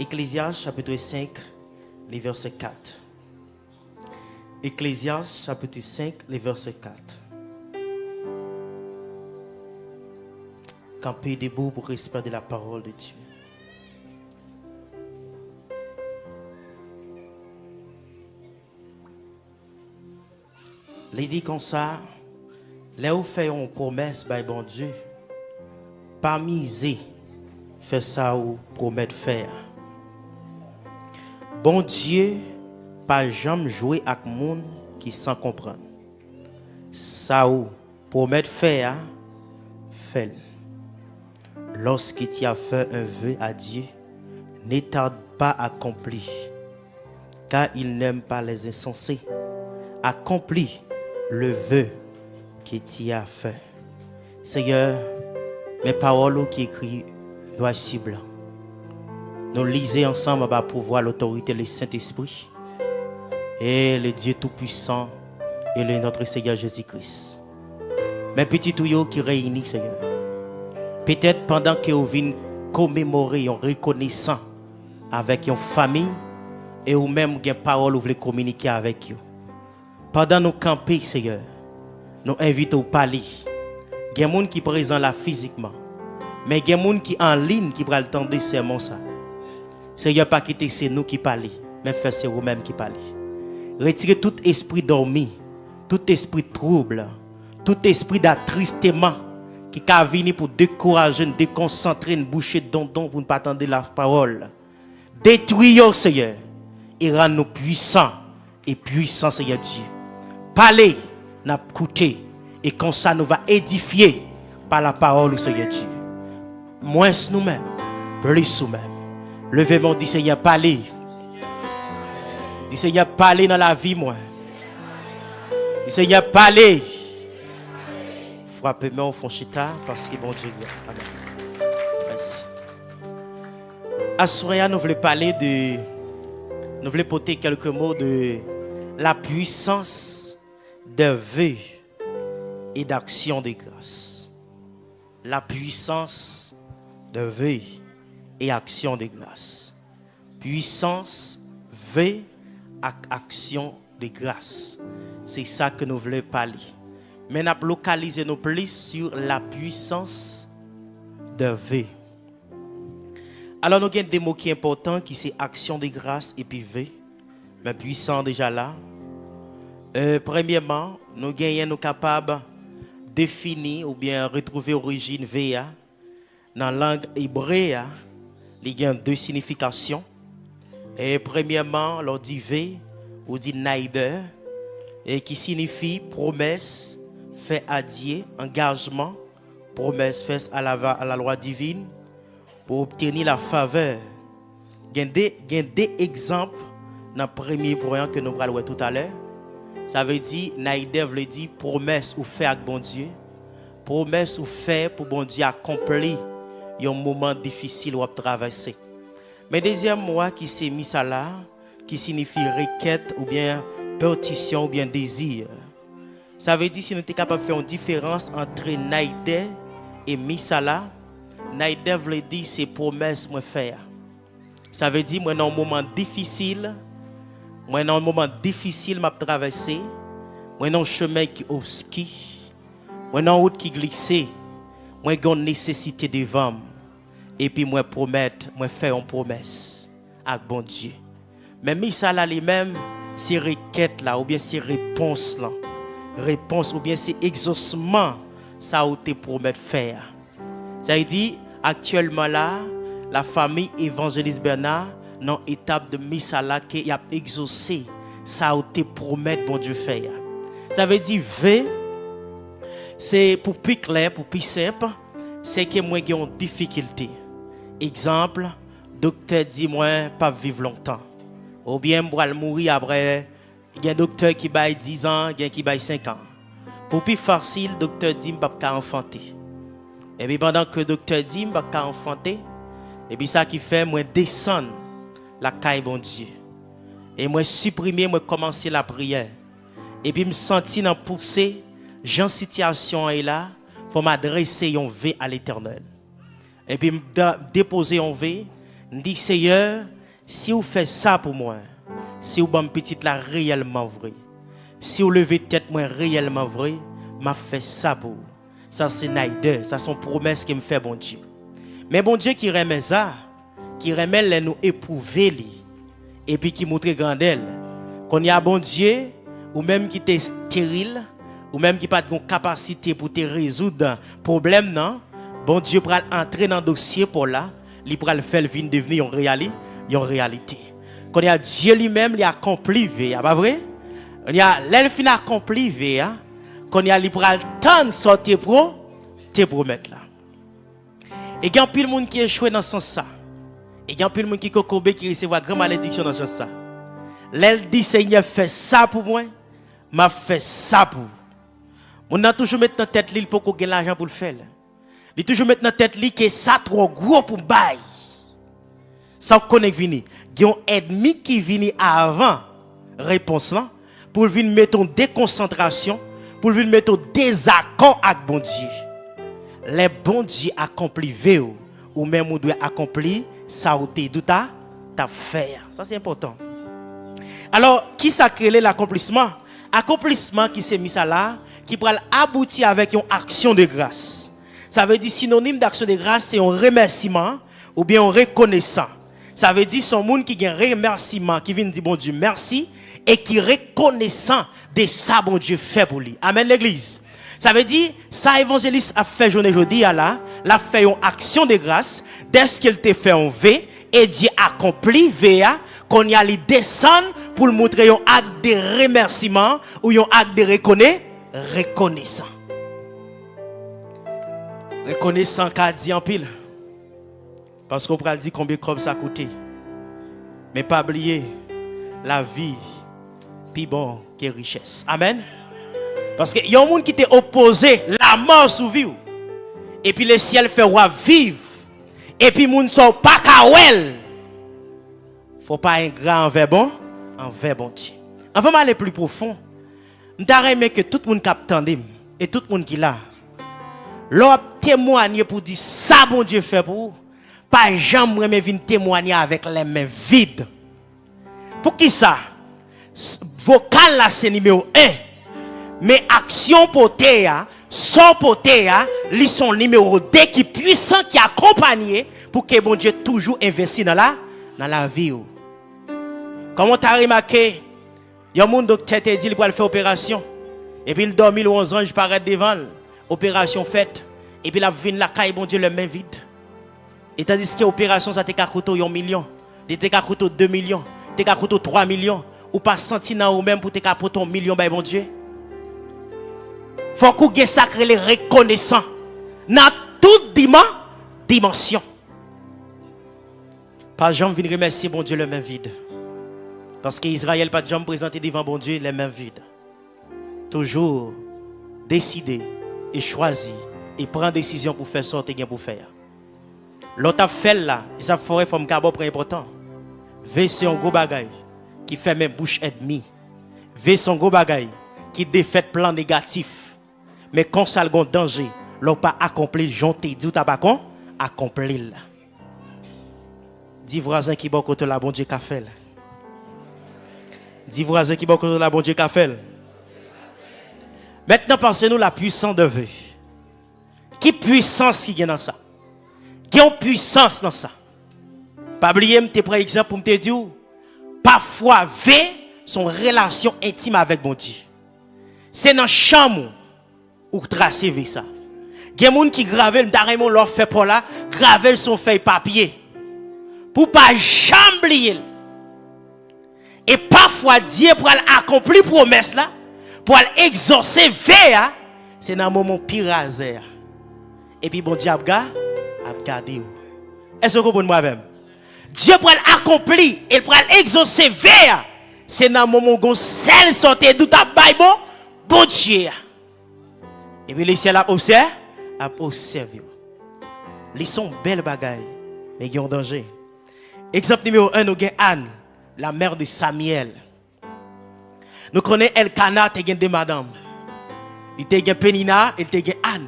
Ecclésiaste chapitre 5, les versets 4. Ecclésiaste chapitre 5, les versets 4. Campez debout pour respirer la parole de Dieu. Il dit comme ça, là où fait une promesse, by bon Dieu, pas miser, fait ça ou promet de faire. Bon Dieu, pas jamais jouer avec monde qui sans comprendre. Ça ou promet de faire, fait. Lorsque tu as fait un vœu à Dieu, ne tarde pas à accomplir, car il n'aime pas les insensés. Accomplis le vœu que tu as fait. Seigneur, mes paroles qui écrites noir sur blanc. Nous lisons ensemble pour voir l'autorité du Saint-Esprit et le Dieu Tout-Puissant et le notre Seigneur Jésus-Christ. Mes petits tuyaux qui réunissent, Seigneur. Peut-être pendant que vous venez commémorer en reconnaissant avec une famille et ou même une parole vous voulez communiquer avec eux. Pendant nos camper, Seigneur, nous invitons à parler. Il y a des gens qui sont présents là physiquement. Mais il y a des gens qui sont en ligne qui prennent le temps de sermon ça. Seigneur, pas quitter c'est nous qui parlons, mais faire c'est vous-même qui parlez. Retirez tout esprit dormi, tout esprit trouble, tout esprit d'attristement qui a venu pour décourager, déconcentrer, boucher dondon pour ne pas attendre la parole. Détruisons, Seigneur, et rends-nous puissants et puissants, Seigneur Dieu. Parlez, n'a écouté, et comme ça nous va édifier par la parole, Seigneur Dieu. Moins nous-mêmes, plus nous-mêmes. Levez-moi, dit Seigneur, parlez. Dit Seigneur, parlez dans la vie, moi. Dit Seigneur, parlez. Frappez-moi au fond chita parce que bon Dieu. Amen. Merci. À Soria, nous voulons parler de. Nous voulons porter quelques mots de la puissance de vœux et d'action de grâce. La puissance de vœux et action de grâce. Puissance, vœux, action de grâce. C'est ça que nous voulons parler. Mais nous localisons nos plus sur la puissance de vœux. Alors nous avons des mots qui sont importants, qui sont action de grâce et puis vœux. Mais puissant déjà là. Premièrement, nous sommes capables de définir ou bien retrouver l'origine VA. Dans la langue hébraïque, il y a deux significations. Et premièrement, l'on dit V ou dit Naider, et qui signifie promesse, fait à Dieu, engagement, promesse faite à la loi divine pour obtenir la faveur. Il y a des exemples dans le premier point que nous allons voir tout à l'heure. Ça veut dire, Naider veut dire promesse ou fait avec bon Dieu. Promesse ou fait pour bon Dieu accomplir un moment difficile ou à traverser. Mais deuxième mot qui s'est mis ça là, qui signifie requête ou bien petition ou bien désir. Ça veut dire si nous sommes capables de faire une différence entre Naider et Misala. Naider veut dire c'est promesse moi faire. Ça veut dire moi dans un moment difficile, m'a traversé, moi dans un chemin qui obscur, moi dans une route qui glisse, moi j'ai une nécessité devant. Et puis moi promettre, moi faire une promesse avec bon Dieu. Mais Misala lui-même, c'est requête là ou bien c'est réponse là. Réponse ou bien c'est exaucement ça ou te promet de faire. Ça veut dire actuellement là la famille évangéliste Bernard dans étape de Misala qui a exaucé ça ou te promet bon Dieu faire. Ça veut dire V c'est pour plus clair, pour plus simple, c'est que moi j'ai une difficulté. Exemple, docteur dit moi pas vivre longtemps. Ou bien moi mourir après. Il y a un docteur qui baille 10 ans, il y a qui baille 5 ans. Pour plus facile, le docteur dit que je ne peux pas enfanter. Et puis pendant que le docteur dit que je ne peux pas enfanter, et puis ça qui fait, moi descendre la caille bon Dieu. Et moi supprimer, moi commencer la prière. Et puis me sentir dans poussée, j'en situation est là, faut m'adresser un V à l'Éternel. Et puis me déposer un V, Dit Seigneur, si vous faites ça pour moi, si vous m'en petite là réellement vrai, si vous levez tête moi réellement vrai, m'a fait ça pour vous. Ça c'est Naïder, ça sont promesses qui me fait bon Dieu. Mais bon Dieu qui remet ça, qui remet les nous éprouver et puis qui montre grandeur. Qu'on y a bon Dieu ou même qui t'est stérile ou même qui pas de capacité pour te résoudre problème non, bon Dieu pour entrer dans le dossier pour là, il pour le faire devenir une réalité. Qu'on y a Dieu lui-même il accompli veille, pas vrai? On y a l'elfin accompli veille, qu'on y a il pour le temps sortir pour te promettre là. Et il y a pile monde qui échoué dans ce sens ça. Et il y a pile monde qui kokobé qui recevoir grand malédiction dans ce sens ça. L'elle dit Seigneur fait ça pour moi, m'a fait ça pour vous. On a toujours mettre dans tête l'île pour qu'on ait l'argent pour le faire. Il toujours mettre dans tête l'île que ça trop gros pour bail. Ça connaît vini. Il y a un ennemi qui vient avant réponse là pour venir mettre en déconcentration, pour venir mettre en désaccord avec bon Dieu. Les bons Dieu accompli véo ou même on doit accomplir ça ou te tout à faire. Ça c'est important. Alors, qui ça crée l'accomplissement? Accomplissement qui s'est mis ça là, qui pourra aboutir avec une action de grâce. Ça veut dire synonyme d'action de grâce, c'est un remerciement ou bien un reconnaissant. Ça veut dire son monde qui a un remerciement, qui vient dire bon Dieu merci et qui est reconnaissant de ça bon Dieu fait pour lui. Amen l'église. Ça veut dire ça évangéliste a fait journée aujourd'hui là, l'a fait une action de grâce, dès qu'il te fait un V et Dieu accompli VA qu'on y a les descendre pour le montrer un acte de remerciement ou un acte de reconnaissant. Reconnaissant qu'a dit en pile. Parce qu'on peut dire combien comme ça coûte. Mais pas oublier la vie plus bon que richesse. Amen. Parce qu'il y a un monde qui t'est opposé la mort sous vie. Et puis le ciel fait vivre. Et puis moun sont pas kawel. Faut pas un grand envers bon Dieu. Avant d'aller plus profond, m't'a aimé que tout le monde capte et tout le monde qui là. L'on témoigner pour dire ça bon Dieu fait pour vous. Pas jamais me venir témoigner avec les mains vides. Pour qui ça? Vocal là c'est numéro 1. Mais action potée, son potée, ils sont numéro 2 qui puissant qui accompagné pour que bon Dieu toujours investi dans la vie. Comment tu as remarqué? Il y a un monde docteur qui dit qu'il va faire opération. Et puis il dormit, le 11 ans, je paraît devant. Opération faite. Et puis la vie la caille, bon Dieu, le main vide. Et tandis que l'opération, ça t'a coûté 1 million. T'a coûté 2 millions. T'a coûté 3 millions. Ou pas senti dans ou même pour t'a coûté 1 million, ben bon Dieu. Faut qu'on ait sacré les reconnaissants. Dans toute dimension. Pas jamais venir remercier bon Dieu les mains vides. Parce qu'Israël pas jamais présenté devant bon Dieu les mains vides. Toujours décider et choisir et prendre décision pour faire sortir et pour faire. L'autre fait là, et ça ferait comme carbone très important. C'est un gros bagaille qui fait même bouche ennemie. C'est un gros bagaille qui défait plan négatif. Mais quand ça a un danger, l'on pas accompli, j'en t'ai dit, t'as pas accompli. Dis voisin qui bon côté la bon Dieu qu'a fait. Dis voisin qui bon côté la bon Dieu qu'a fait. Maintenant pensez-nous la puissance de Dieu. Qui puissance qui est dans ça? Qui ont puissance dans ça? Pas oublier me prendre exemple pour me te dire parfois V son relation intime avec bon Dieu. C'est dans chambre ou tracer V ça. Il y a des gens qui gravent carrément leur fait pour là, graver son feuille papier pour pas jamais oublier. Et parfois Dieu pour accomplir promesse là, pour exaucer V, c'est dans un moment pire. Et puis bon Dieu a regardé. Est-ce que vous comprenez moi-même? Dieu pour accomplir et pour exaucer vers, c'est dans le moment où celle sortait d'où ta Bible, bon Dieu. Et puis les ciels a observé. Ils sont belles bagailles, mais ils ont danger. Exemple numéro 1, nous avons Anne, la mère de Samuel. Nous connaissons Elkanah, il y a deux madames. Il y a Pénina et il y a Anne.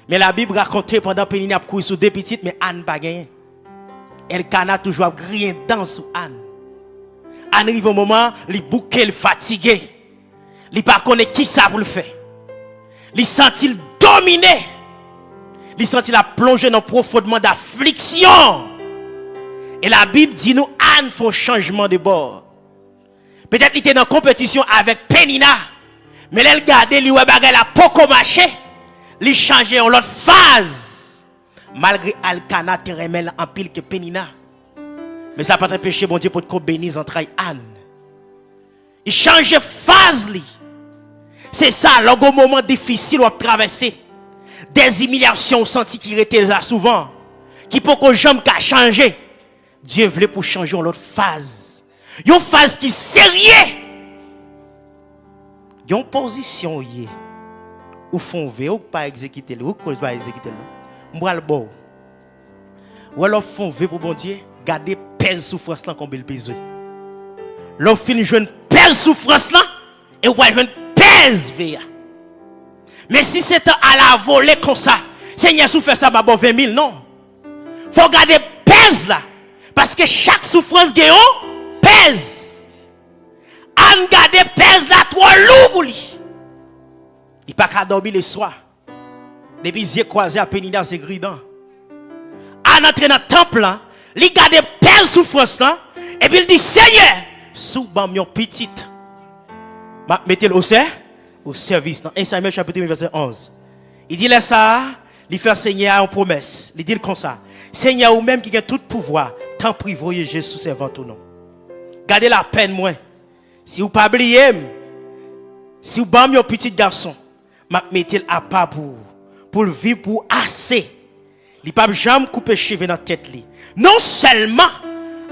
Mais la Bible raconte pendant Pénina a couru sur deux petites, mais Anne n'a pas gagné. Elkana toujours grillé dans sous Anne. Anne arrive au moment, il bouquet, il fatigué. Il pas connaît qui ça pour le faire. Il sent-il dominé. Il sent-il a plongé dans profondément d'affliction. Et la Bible dit nous Anne fait un changement de bord. Peut-être qu'il était dans compétition avec Pénina. Mais elle regarde, il ouais bagay la poko marché. Il changeait en l'autre phase. Malgré Elkana te remel en pile que Pénina. Mais ça n'a pas empêché bon Dieu pour te bénir entre Anne. Il change phase li. C'est ça, le moment difficile à traverser. Des humiliations senti qui étaient là souvent. Qui pour que jambe qu'a changé. Dieu voulait pour changer en l'autre phase. Une phase qui sérieux. Une position yé. Ou font V ou pas exécuter ou cause pas exécuter le. Moi le bon. Ou alors font V pour bon Dieu, garder pèse souffrance là comme il besoin. L'on fin jeune pèse souffrance là et ou jeune pèse V. Mais si c'est à la volée comme ça, Seigneur souffre ça ba bon 20 000 non. Faut garder pèse là parce que chaque souffrance gagne pèse. An garder pèse là trop lourd pour lui. Il pas qu'à dormir le soir. Depuis yeux croisés à Pénina c'est gridant. An entre dans le temple là, il garde pèse souffrance là et puis il dit Seigneur, sous bam yon petite. Mettez-le au service dans 1 Samuel chapitre 1 verset 11. Il dit là ça, il fait Seigneur une promesse. Il dit comme ça. Seigneur ou même qui a tout pouvoir, tant privoyer Jésus servant ou non. Gardez la peine moi. Si vous pas oublier, si vous bam yon petit garçon, mettez-le à part pour le vivre pour assez. Il pas jamais couper cheveux dans la tête li. Non seulement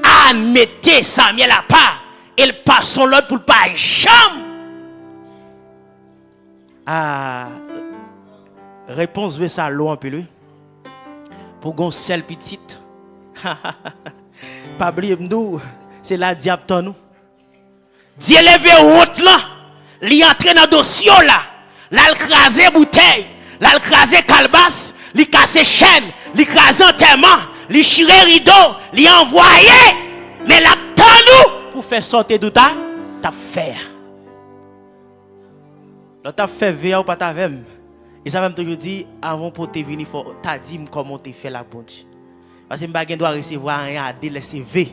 à mettre Samuel à part, il passe son l'autre pour pas jamais. Ah, réponse veut ça l'eau un peu lui. Pour gon seul petite. Pas oublier nous, c'est la diable dans nous. Dieu levé route là, li entre dans dossier là, la craser bouteille, la craser calebasse, li casser chaîne, li craser enterrement, li chirer rideau, li envoyer, mais la dans nous pour faire sortir de ta faire. L'autre fait veiller ou pas ta même. Et ça va me toujours dire avant pour te venir faut t'a dit comment te fait la bonne. Parce que m'pa gen doit recevoir rien à délaisser V.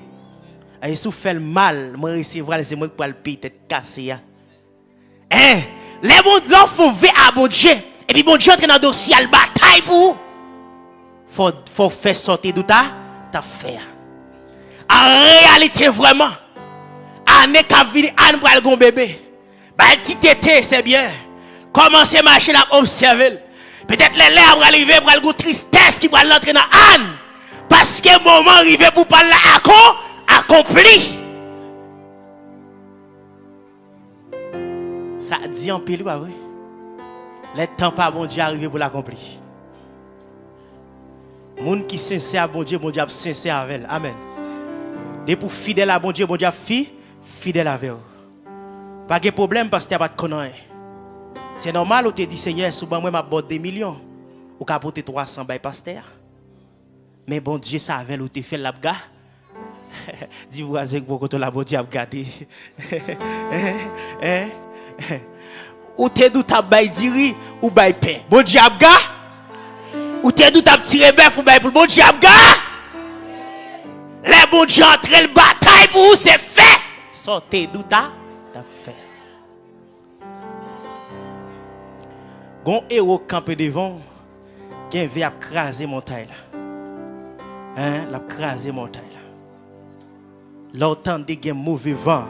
Et si fait le mal, moi recevoir c'est moi qui pour le payer tête cassée. Hein? Les bons l'on font V à bon Dieu et puis bon Dieu entre dans dossier la bataille pour faut faire sortir de ta faire. En réalité vraiment année qu'a vini an pour le gon bébé. Bah petit tété c'est bien. Commencez à marcher là observer. Peut-être les lèvres arriver pour le tristesse qui va l'entrer dans Anne. Parce que le moment arrivé pour parler accompli. Ça dit en pile pas vrai. Le temps pas bon Dieu arrivé pour l'accomplir. Moun qui sincère à bon Dieu a sincère avec elle. Amen. Et pour fidèle à bon Dieu a fidèle avec elle. Pas de problème parce que tu n'as pas de conneries. C'est normal où tu dis Seigneur, souvent moi m'aborde des millions. Ou qu'à porter 300 by pasteur. Mais bon Dieu savait où tu fait l'abga. Dis voisin que beaucoup de la bon Dieu a gardé. Ou t'es d'où t'as bay diri ou bay pain. Bon Dieu a gardé. Ou t'es d'où t'as tiré bœuf ou bay pour bon Dieu a gardé. Les bon Dieu entre le bataille pour vous c'est fait. Sortez d'où t'as fait. Gon héros campé devant qui vient craser montagne là. Hein, la craser montagne là. L'autant de gen mauvais vent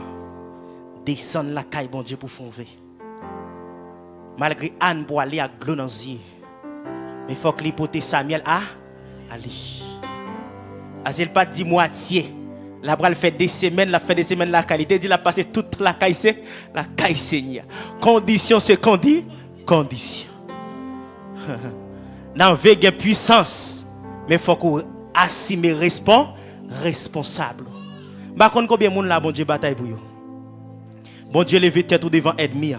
descend la caille bon Dieu pour fonver. Malgré Anne pour aller à glou dans yeux. Mais faut que l'hypothèse Samuel a aller. As-il pas dit moitié. La bral fait des semaines, la fait des semaines la qualité dit la passer toute la caille c'est la caille Seigneur. Condition c'est condition. Dans veille puissance, mais faut qu'on assume responsable. Par contre combien de monde là bon Dieu bataille pour yo. Bon Dieu lever tête devant ennemi.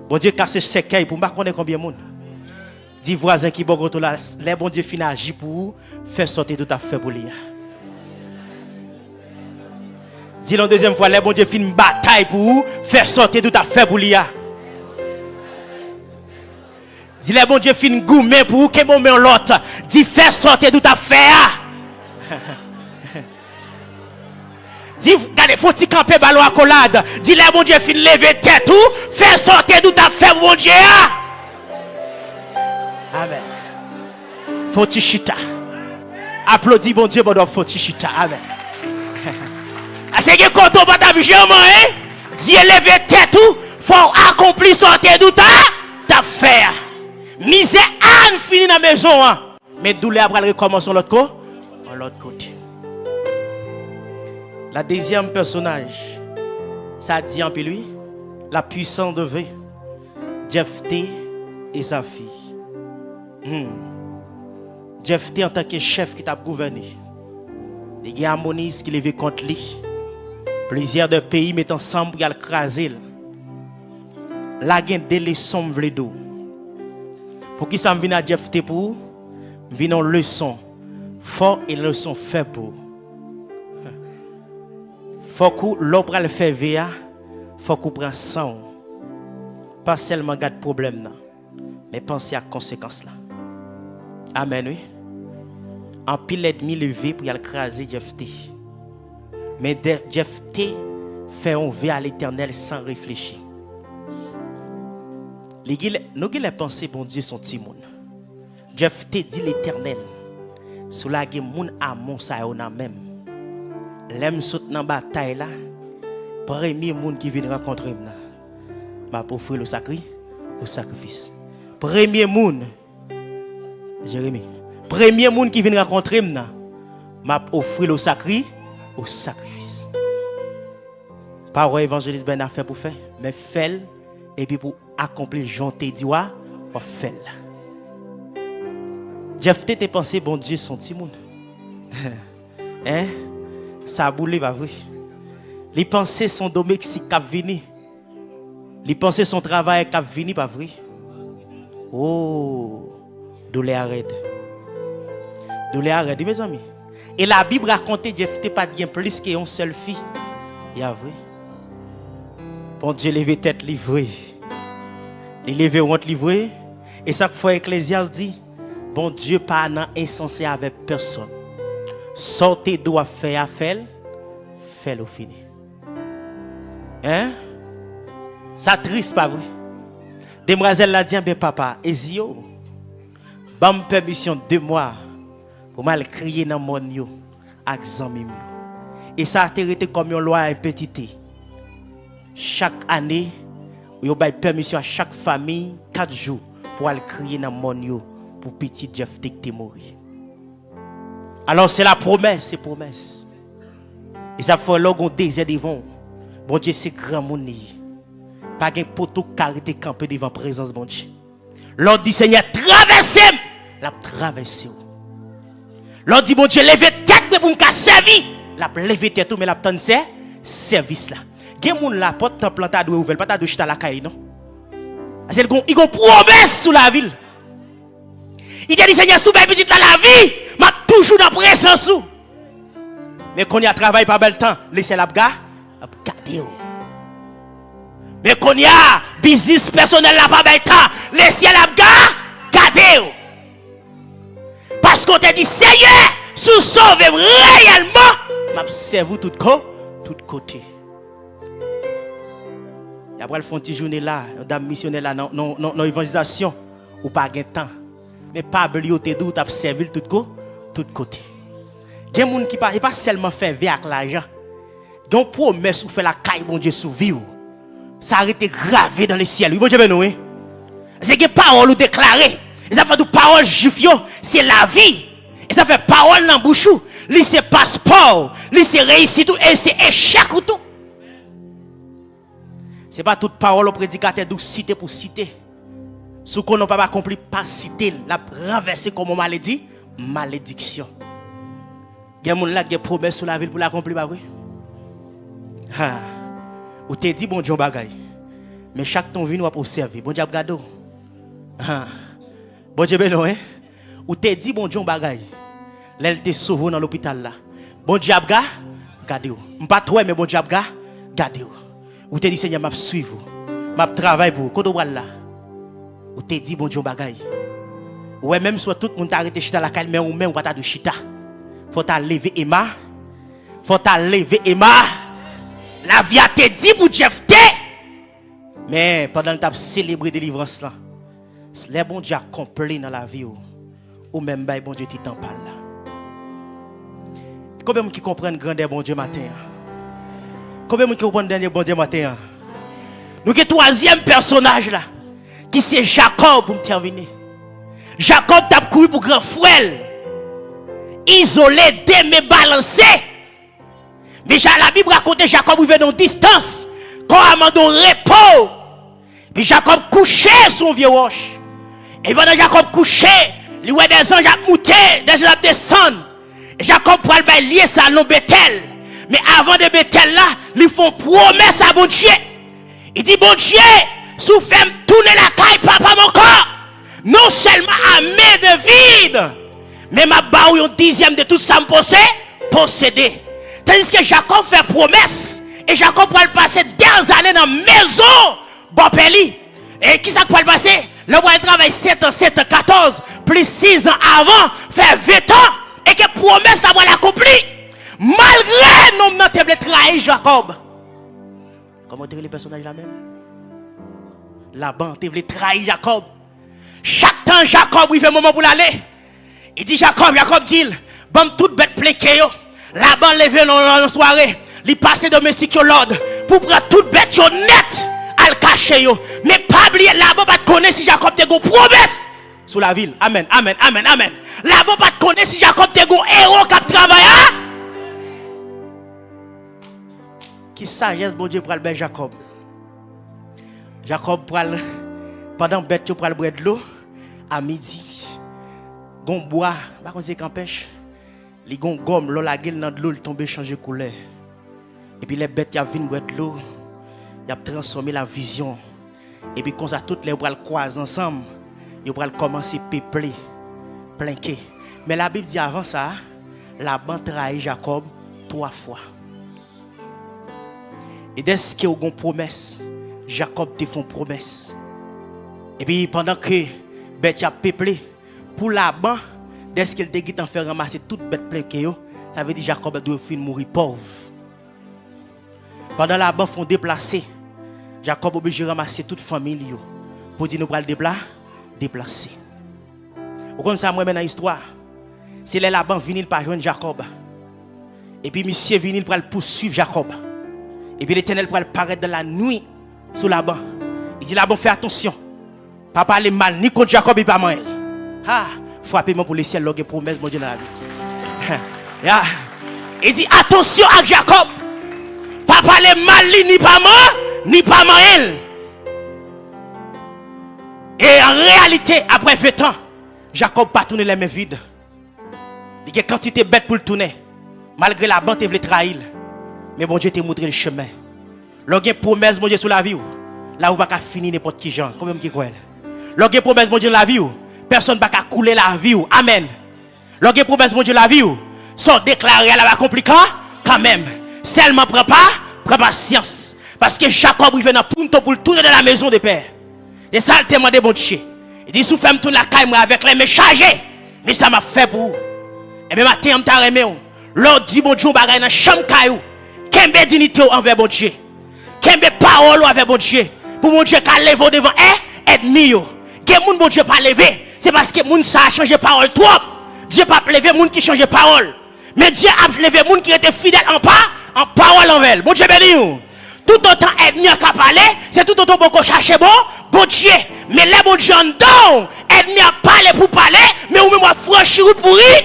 Bon Dieu casser cercueil pour pas connaître combien de monde. Dis voisin qui bon là, les bon Dieu fin agir pour faire sortir tout à fait pour lui. Dis la deuxième fois, les bon Dieu fait une bataille pour vous, faire sortir tout à fait pour l'IA. Dis les bon Dieu fait une gourmet pour vous, que moment l'autre. Dis faire sortir tout à fait. Dis, regardez, faut-il camper ballon à collade. Dis les bon Dieu fait lever tête tout, faire sortir tout à fait mon Dieu. Amen. Faut-il chita. Applaudis bon Dieu, bon faut-il chita. Amen. C'est que quand on va t'habiller, hein? Dieu lève tête tout, faut accomplir sortir tout ta faire. Misère Anne fini dans la maison, hein? Mais douleur après recommence l'autre côté. La deuxième personnage, ça dit en lui, la puissance de V, Jephthé et sa fille. Jephthé en tant que chef qui t'a gouverné. Les gens harmonisent qui levaient contre lui. Plusieurs de pays mettent ensemble pour l'écraser. La gain des leçons d'eau. Pour qui ça me vient à Jephthé pour vient une leçon fort et leçon faible pour. Faut que l'opéra le fait via, faut qu'on prenne sang. Pas seulement garde problème là, mais pensez à conséquences là. Amen oui. En pile l'ennemi levé pour y écraser Jephthé. Mais Jephthé fait un vœu à l'Éternel sans réfléchir. Nous qui les pensées bon Dieu sont timon. Jephthé dit l'Éternel. Sous la guerre moun amon ça on a même. L'aime saute dans bataille là. Premier monde qui vient rencontrer moi. M'a offrir le sacrifice. Premier monde Jérémie. Premier monde qui vient rencontrer moi. M'a offrir le sacrifice. Parole évangéliste ben a fait pour faire, mais fait et puis pour accomplir Jean te dit wa pour faire. Jephthé te pensé bon Dieu son petit monde. Hein? Ça boule pas vrai. Les pensées son domestique qui vini. Les pensées son travail qui vini pas vrai. Oh, douleur arrête. Douleur arrête mes amis. Et la Bible raconte Jephthé pas bien plus qu'une seule fille. Il y a vrai. Bon Dieu levé tête livrée. Il levé honte livrée. Et chaque fois Ecclésiaste dit, bon Dieu pas insensé avec personne. Sortez doit faire à faire au fini. Hein? Ça triste pas vrai. Demoiselle l'a dit ben papa, Ezio. Bam permission 2 mois pour mal crier dans mon yo avec zami. Et ça a été comme une loi impétité. Chaque année, il y a permission à chaque famille 4 jours pour aller crier dans mon yo pour petit Jephthé qui est mort. Alors c'est la promesse, c'est promesse. Et ça fait l'orgon désert devant. Bon Dieu c'est grand monde. Pas de poteau carité campé devant présence bon Dieu. L'ordre dit Seigneur traversez, la traversé. L'ordre dit bon Dieu levez tête pour me servir. La lever tête mais la tendre service là. Gen moun la porte temple ta doit ouvert, pas ta doit chita la caille non. Parce qu'il y a une promesse sur la ville. Il dit Seigneur sous petit la vie, m'a toujours dans présence sous. Mais quand il y a travail pas bel temps, laissez la garder. Mais quand il y a business personnel là pas bel temps, laissez la garder. Parce qu'on te dit Seigneur, sous sauve réellement, m'observe tout côté. Et après le font une journée là, dame missionnaire là non évangélisation ou pas gain temps. Mais pas oublier te dou t'a servi tout côté. Gen moun qui pas seulement faire vie avec l'argent. Gon promesse ou fait la caille bon Dieu sous vie. Ça a été gravé dans le ciel. Oui bon Dieu ben nous. C'est que parole ou déclaré. Et ça fait de parole juif c'est la vie. Et ça fait parole dans bouche. Lui c'est passeport, lui c'est réussite et c'est échec ou tout. C'est pas toute parole au prédicateur d'où citer pour citer. Ce qu'on n'a pas accompli, pas citer, la renverser comme malédiction. Il y a des gens qui ont promesse sur la ville pour l'accomplir, pas vrai? Ou te dit bon Dieu bagay. Mais chaque ton vient nous observer. Bon Dieu gado. Bon Dieu ben hein? Ou te dit bon Dieu bagay. L'elle te sauvé dans l'hôpital là. Bon Dieu Gardez-vous. Pas trop mais bon Dieu gardez-vous. Ou te dit Seigneur m'a suivre. M'a travail pour quand on là. Ou te dit bon Dieu bagaille. Ouais même soit tout le monde arrêté chita la calme mais ou même ou pas de chita. Faut ta lever Emma. Faut ta lever Emma. La vie a te dit pour Jeff T. Mais pendant que tu as célébré délivrance là, les bon Dieu accompli dans la vie ou même bon Dieu t'en parle là. Combien de gens qui comprennent grandeur bon Dieu matin? Combien de gens qui comprennent dernier bon Dieu matin? Nous avons troisième personnage là, qui c'est Jacob pour me terminer. Jacob t'a couru pour grand frère. Isolé, démé, balancé. Mais la Bible raconte Jacob il venait en distance. Quand il a demandé repos. Puis Jacob couchait sur un vieux roche. Et pendant Jacob couchait, il y a des anges à monter, des anges à descendre. Et Jacob pour aller lier ça à Bethel. Mais avant de Bethel là, ils font promesse à bon Dieu. Il dit bon Dieu, si vous faites tourner la caille papa mon corps, non seulement à main de vide, mais ma baou un dixième de tout ça me posséder. Tandis que Jacob fait promesse. Et Jacob va passer des années dans la maison. Bon Peli. Et qui ça va le passer? Le roi travaille 7 ans, 7 ans, 14, plus 6 ans avant, fait 20 ans. Et que promesse ça va l'accomplir. Malgré nous avons trahi Jacob. Comment tu veux les personnages là même? Laban, tu veux trahir Jacob. Chaque temps Jacob, il fait un moment pour l'aller. Il dit Jacob dit, bon toute bête plaquée. Laban levé dans la soirée. Il passe domestique l'ordre pour prendre toute bête net à le cacher. Mais pas oublier, là-bas pas connaître si Jacob te go promesse sous la ville. Amen, amen, amen, amen. Là-bas pas connaître si Jacob te go héros qui travaille. Qui sagesse bon Dieu pour le Jacob. Jacob pour pendant bête pour le boire de l'eau à midi. Gon bois, pas qu'on sait qu'en pêche. Les gon gomme la gueule dans de l'eau, il tombe changer couleur. Et puis les bêtes qui viennent boire de l'eau, ils ont transformé la vision. Et puis quand ça toutes les bras croisent ensemble, ils vont commencer à peupler, planquer. Mais la Bible dit avant ça, Laban trahit Jacob 3 fois. Et dès qu'il y a une promesse, Jacob te fait une promesse. Et puis pendant que bête a peuplé, pour Laban, dès qu'il te en faire ramasser toute bête planquée, ça veut dire que Jacob doit mourir pauvre. Pendant la banque font déplacer, Jacob obligé de ramasser toute famille pour dire nous pour le déplacer. Vous connaissez ça moi dans l'histoire. C'est là la banque vinil par joindre Jacob. Et puis monsieur vinil pour poursuivre Jacob. Et puis l'Éternel pour paraître dans la nuit sous la banque. Il dit la banque fais attention. Pas parler mal ni contre Jacob et pas moi. Ah, frappez-moi pour le ciel log promesse mon Dieu dans la vie. Il dit attention à Jacob. Pas parler mal ni pas moi, ni pas moi. Et en réalité, après 20 ans, Jacob pas tourné les mains vides. Il y a une quantité bête pour le tourner. Malgré la bande, il voulait trahir. Mais bon Dieu t'a montré le chemin. Lorsqu'il y a une promesse, bon Dieu, sur la vie, là où va pas finir n'importe qui gens. Combien qui croit? Lorsqu'il y a une promesse, bon Dieu, la vie, personne ne va couler la vie. Amen. Lorsqu'il y a une promesse, bon Dieu, la vie, sont déclarés à la compliquée quand même. Seulement prends patience. Parce que Jacob il vient dans punto pour tourner dans la maison de père. Et ça le témoin de bon Dieu. Il dit sous femme tourne la caille avec les mains chargées. Mais ça m'a fait pour vous. Et même matin, je t'ai remis. L'ordre dit bon Dieu, bagaille dans chambre caillou. Kembe dignité envers bon Dieu. Kembe parole envers bon Dieu. Pour mon Dieu qui lève devant ennemi yo. Que moun bon Dieu pas lever, c'est parce que moun ça a changé parole trop. Dieu pas lever moun qui change parole. Mais Dieu a levé moun qui était fidèle en parole envers. Bon Dieu béni. Tout autant ennemi a parlé, c'est tout autant pour chercher bon Dieu. Mais les bon Dieu en don, ennemi a parlé pour parler, mais ou même a franchi route pour rire.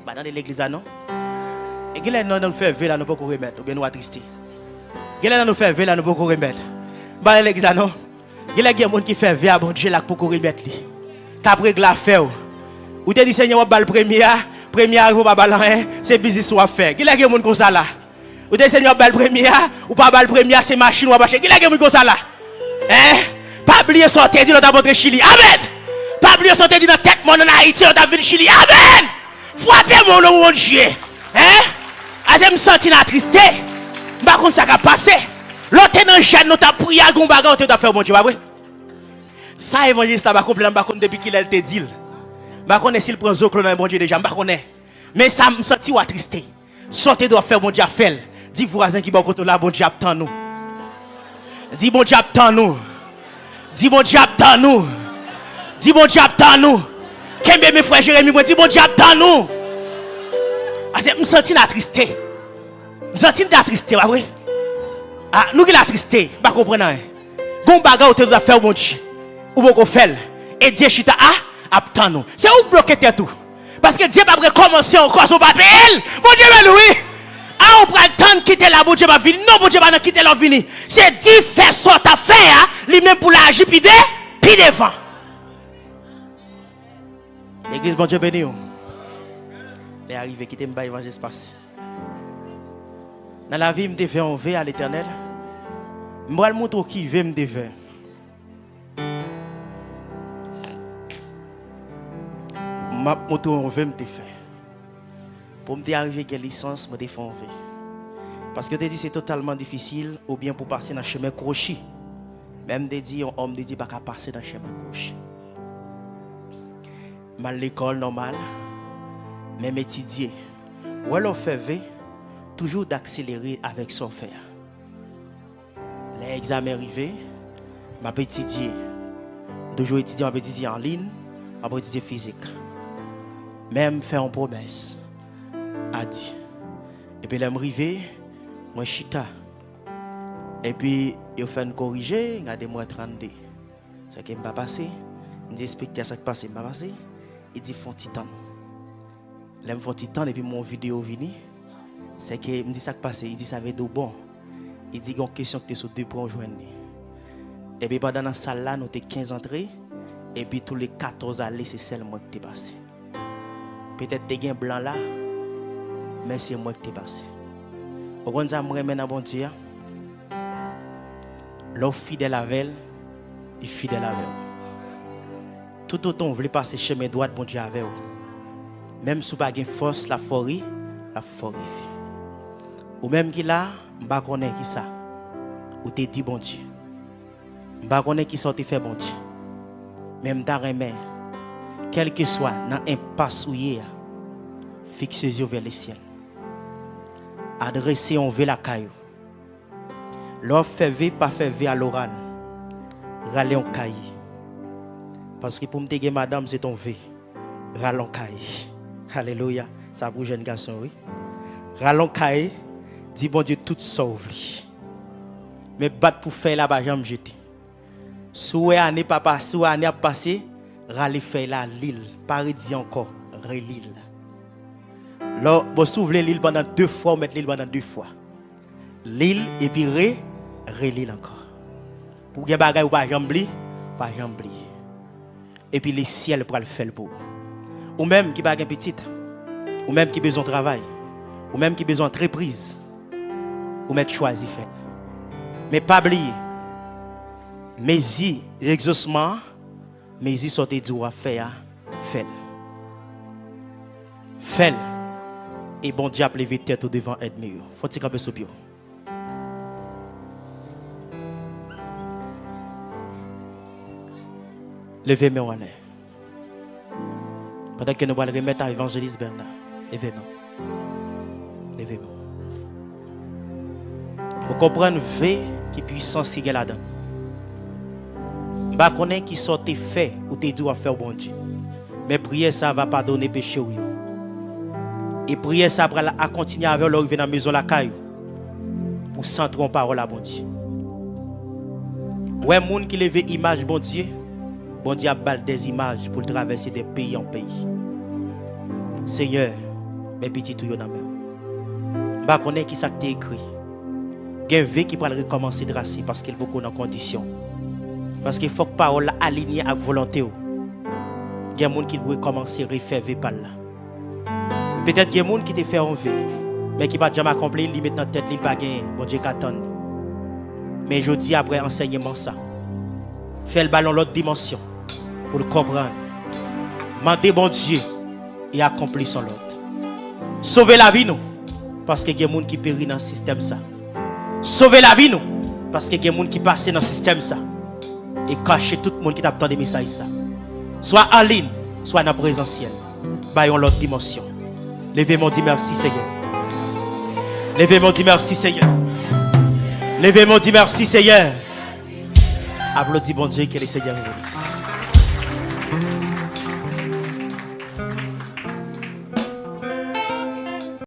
Bah dans l'église non. Et qui là nous fait vela nous pas remettre ou bien nous attrister. Qui là nous fait vela nous pas remettre. Bah l'église non. Il y a des gens qui font via bon Dieu là pour remettre lui. Qu'après la faire. Ou te dit Seigneur va le premier ou pas balan c'est business ou affaire. Il y a des gens comme ça là. Ou te Seigneur va le premier ou pas le premier c'est machine ou pas marcher. Il y a des gens comme ça là. Pas oublier sortir dit dans ta votre Chili. Amen. Pas oublier sortir dit dans tête mon en Haïti dans ta ville Chili. Amen. Frappez mon nom mon Dieu. je me sens attristé. Par contre, ça va passer. L'autre dans jeune, nous t'a prié à Gombaga, on t'a fait bon Dieu, pas vrai? Ça, évangéliste, ça va complètement, par contre, depuis qu'il a été dit. Par contre, s'il prend Zoclon, bon Dieu déjà, par contre. Mais ça me senti attristé. Sortez doit faire bon Dieu, faire. Dis voisin qui va contre là, bon Dieu, attend nous. Dis bon Dieu, attend nous. Dis bon Dieu, attend nous. Dis bon Dieu, attend nous. Qu'est-ce que mes frères Jérémy, dis bon Dieu, attend nous. Je me sens attristé. Je me sens attristé, pas vrai? Ah, nous qui l'attristé, pas comprendre. Gon baga ou te doit faire bon Dieu. Ou bon faire. Et Dieu chita attend nous. C'est où bloquer tout. Parce que Dieu va recommencer encore son papel. Bon Dieu, ben oui. Ah, on prend le temps de quitter la bon Dieu va venir. Non, bon Dieu va pas quitter la venir. C'est dit faire sorte à faire, lui-même pour l'agir, puis devant. L'église, bon Dieu béni. Il est arrivé, quitter me bailler espace. Dans la vie, je me devais enlever à l'éternel. Je vais le montrer qui veut me devait. Ma moto on veut me défaire. Pour me arriver à la licence, me défendre. Parce que tu dis c'est totalement difficile ou bien pour passer dans le chemin crochet. Même des dit on homme dit pas qu'à passer dans le chemin crochet. Mal l'école normale, même étudier. Ou alors faire toujours d'accélérer avec son faire. L'examen arrivé, m'a étudier. Toujours étudier, m'a étudier en ligne, m'a étudier physique. Même faire une promesse a dit. Et puis, l'arrivée, moi, chita. Et puis, il fait une corriger, il a des mois 32. C'est ce qui m'a passé. Il dit, explique ce qui passe, il m'a passé. Il dit, font titan. Il me font titan, et puis mon vidéo vini. C'est que, il me dit, ça qui passe. Il dit, ça va être bon. Il dit, il y a une question que tu es sur 2 points aujourd'hui. Et puis, pendant la salle là, nous avons 15 entrées. Et puis, tous les 14 allées, c'est celle moi qui t'ai passé. Peut-être que tu as un blanc là, mais c'est moi qui t'ai passé. Au grand ça me remène à bon Dieu. L'homme fidèle avec elle, il fidèle avec elle. Tout autant vous voulez passer chemin droit, bon Dieu avec vous. Même si vous n'avez pas de force, la forêt. Ou même qui là, je ne sais pas qui ça. Ou tu dit bon Dieu. Je ne sais pas qui ça te fait bon Dieu. Même dans les mains. Quel que soit dans l'impasse où il y a, fixez les yeux vers le ciel. Adressez-vous vers la caillou. L'offre fait vie, pas fait vie à l'oral. Râlez en caille. Parce que pour me dire madame, c'est ton vie. Râlez en caille. Alléluia. Ça pour jeune garçon, oui. Râlez en caille. Dis bon Dieu, tout sauve. Mais battre pour faire là-bas, j'aime jeter. Souhait année pas passé, souhait année a passé. Râler fait la l'île, paradis encore, l'île. Là, vous souvenez l'île pendant 2 fois, vous mettez l'île pendant 2 fois. L'île et puis l'île encore. Pour que bagay ou pas jambli, pas jambli. Et puis le ciel pour le faire pour. Ou même qui bagay petite, ou même qui besoin de travail, ou même qui besoin d'entreprise, ou mettre choisi faire. Mais pas oublier, mais y exaucement. Mais ils sont des jours à faire, fait. Et bon diable lever tête au devant ennemi. Faut-il camper sur pied. Levez-moi en l'air. Pendant que nous allons remettre à l'évangéliste Bernard. Levez-moi. Vous comprenez qui puissance qu'il y a là-dedans. Je ne connais pas qui sont tes faits ou tes doigts à faire bon Dieu. Mais prier ça va pardonner péché. Et prier ça pour continuer avec leur dans la maison la caille pour centrer en parole à bon Dieu. Ouais, moun qui lève image bon Dieu a balle des images pour traverser des pays en pays. Seigneur, mes petits tout yon amen. Je ne connais pas qui ça t'est écrit. Il y a un vie qui va recommencer de racer parce qu'il y a beaucoup de conditions. Parce qu'il faut que la parole alignée à la volonté. Il y a des gens qui doivent commencer à refaire par là. Peut-être qu'il y a des gens qui te font envie, mais qui ne va jamais accomplir, ils mettent dans la tête, ils ne vont pas gagner. Bon Dieu qu'attend. Mais je dis après enseignement ça. Fais le ballon l'autre dimension pour le comprendre. Mandez bon Dieu et accomplir son lot. Sauvez la vie nous. parce que il y a des gens qui périssent dans le système ça. Sauver la vie nous parce que il y a des gens qui passent dans le système ça et cacher tout le monde qui t'attend des messages ça. Soit en ligne, soit dans le présentiel. Baillons l'autre dimension. Levez-moi, dit merci Seigneur. Levez-moi, dit merci Seigneur. Levez-moi, dit merci Seigneur. Applaudis bon Dieu que le Seigneur vous bénisse.